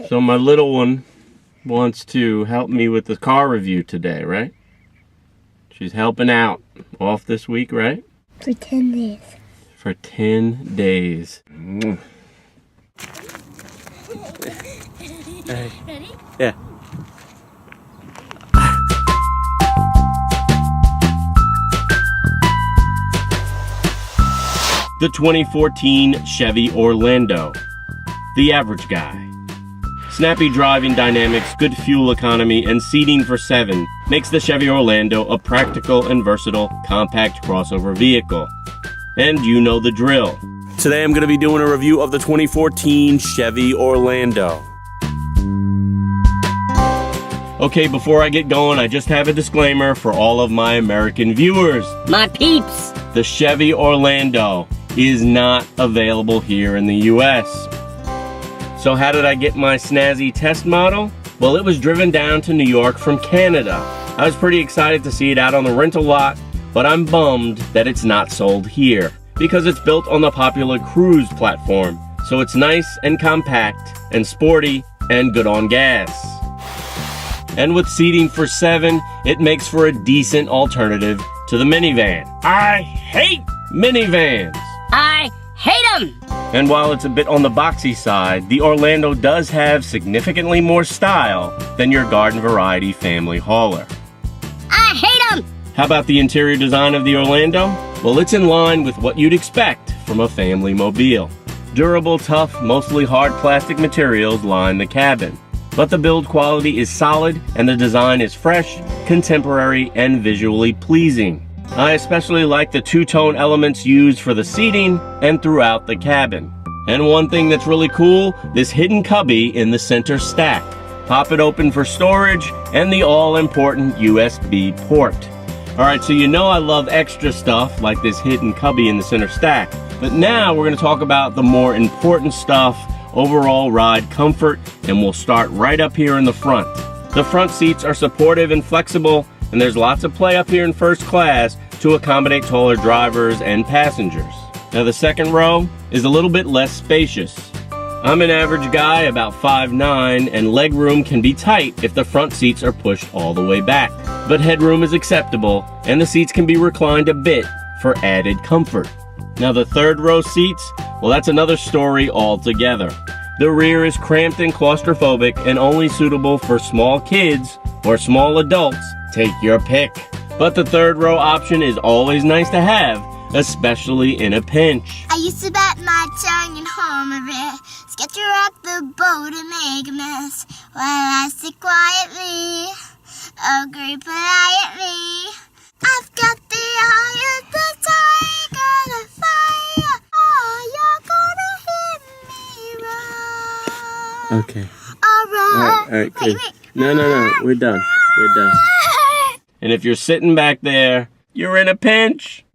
So my little one wants to help me with the car review today, right? She's helping out off this week, right? For 10 days. For 10 days. Ready? Yeah. The 2014 Chevy Orlando. The average guy. Snappy driving dynamics, good fuel economy, and seating for 7 makes the Chevy Orlando a practical and versatile compact crossover vehicle. And you know the drill. Today I'm going to be doing a review of the 2014 Chevy Orlando. Okay, before I get going, I just have a disclaimer for all of my American viewers. My peeps! The Chevy Orlando is not available here in the US. So how did I get my snazzy test model? Well, it was driven down to New York from Canada. I was pretty excited to see it out on the rental lot, but I'm bummed that it's not sold here because it's built on the popular Cruise platform. So it's nice and compact and sporty and good on gas. And with seating for 7, it makes for a decent alternative to the minivan. I hate minivans! I hate them! And while it's a bit on the boxy side, the Orlando does have significantly more style than your garden variety family hauler. I hate them! How about the interior design of the Orlando? Well, it's in line with what you'd expect from a family mobile. Durable, tough, mostly hard plastic materials line the cabin. But the build quality is solid and the design is fresh, contemporary, and visually pleasing. I especially like the two-tone elements used for the seating and throughout the cabin. And one thing that's really cool, this hidden cubby in the center stack. Pop it open for storage and the all-important USB port. Alright, so you know I love extra stuff like this hidden cubby in the center stack. But now we're going to talk about the more important stuff, overall ride comfort, and we'll start right up here in the front. The front seats are supportive and flexible, and there's lots of play up here in first class to accommodate taller drivers and passengers. Now the second row is a little bit less spacious. I'm an average guy, about 5'9", and legroom can be tight if the front seats are pushed all the way back. But headroom is acceptable, and the seats can be reclined a bit for added comfort. Now the third row seats, well, that's another story altogether. The rear is cramped and claustrophobic and only suitable for small kids or small adults. Take your pick. But the third row option is always nice to have, especially in a pinch. I used to bat my tongue and hum a bit, scared to rock the boat and make a mess, while I sit quietly, agree politely. I've got the eye of the tiger, the fire. Oh, you're gonna hit me right. Okay. Alright. Alright, good. No, we're done. We're done. And if you're sitting back there, you're in a pinch.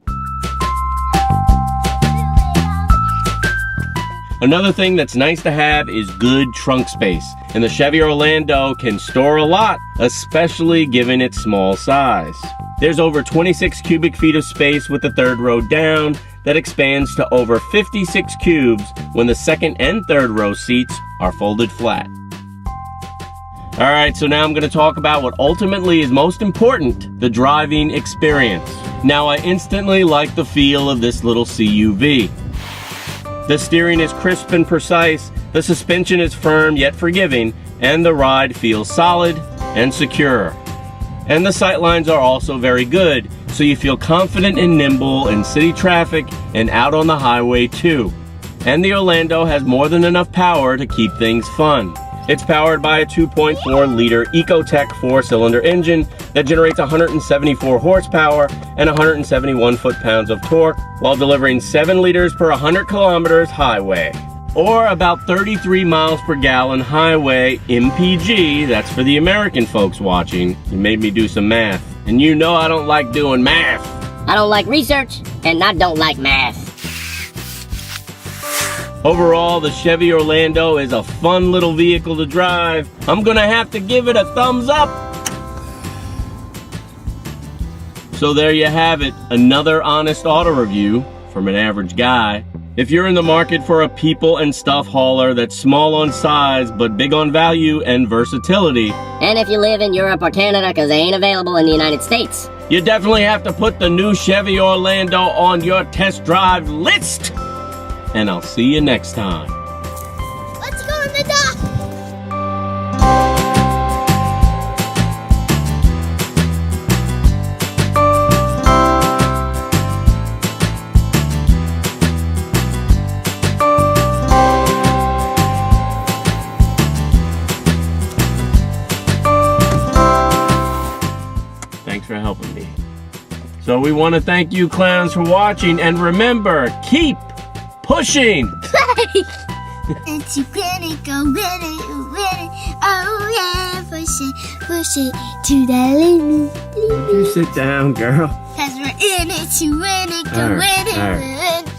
Another thing that's nice to have is good trunk space, and the Chevy Orlando can store a lot, especially given its small size. There's over 26 cubic feet of space with the third row down that expands to over 56 cubes when the second and third row seats are folded flat. Alright, so now I'm going to talk about what ultimately is most important, the driving experience. Now I instantly like the feel of this little CUV. The steering is crisp and precise, the suspension is firm yet forgiving, and the ride feels solid and secure. And the sightlines are also very good, so you feel confident and nimble in city traffic and out on the highway too. And the Orlando has more than enough power to keep things fun. It's powered by a 2.4-liter Ecotec 4-cylinder engine that generates 174 horsepower and 171 foot-pounds of torque while delivering 7 liters per 100 kilometers highway. Or about 33 miles per gallon highway MPG. That's for the American folks watching. You made me do some math. And you know I don't like doing math. I don't like research, and I don't like math. Overall, the Chevy Orlando is a fun little vehicle to drive. I'm gonna have to give it a thumbs up. So there you have it, another honest auto review from an average guy. If you're in the market for a people and stuff hauler that's small on size but big on value and versatility, And if you live in Europe or Canada, because they ain't available in the United States. you definitely have to put the new Chevy Orlando on your test drive list. And I'll see you next time. Let's go in the dock. Thanks for helping me. So we want to thank you clowns for watching, and remember, keep pushing. It's you win it, go win it, win it. Oh yeah, push it to the limit. You sit down, girl. Cause we're in it to win it, go Arr, win it, arr. win it.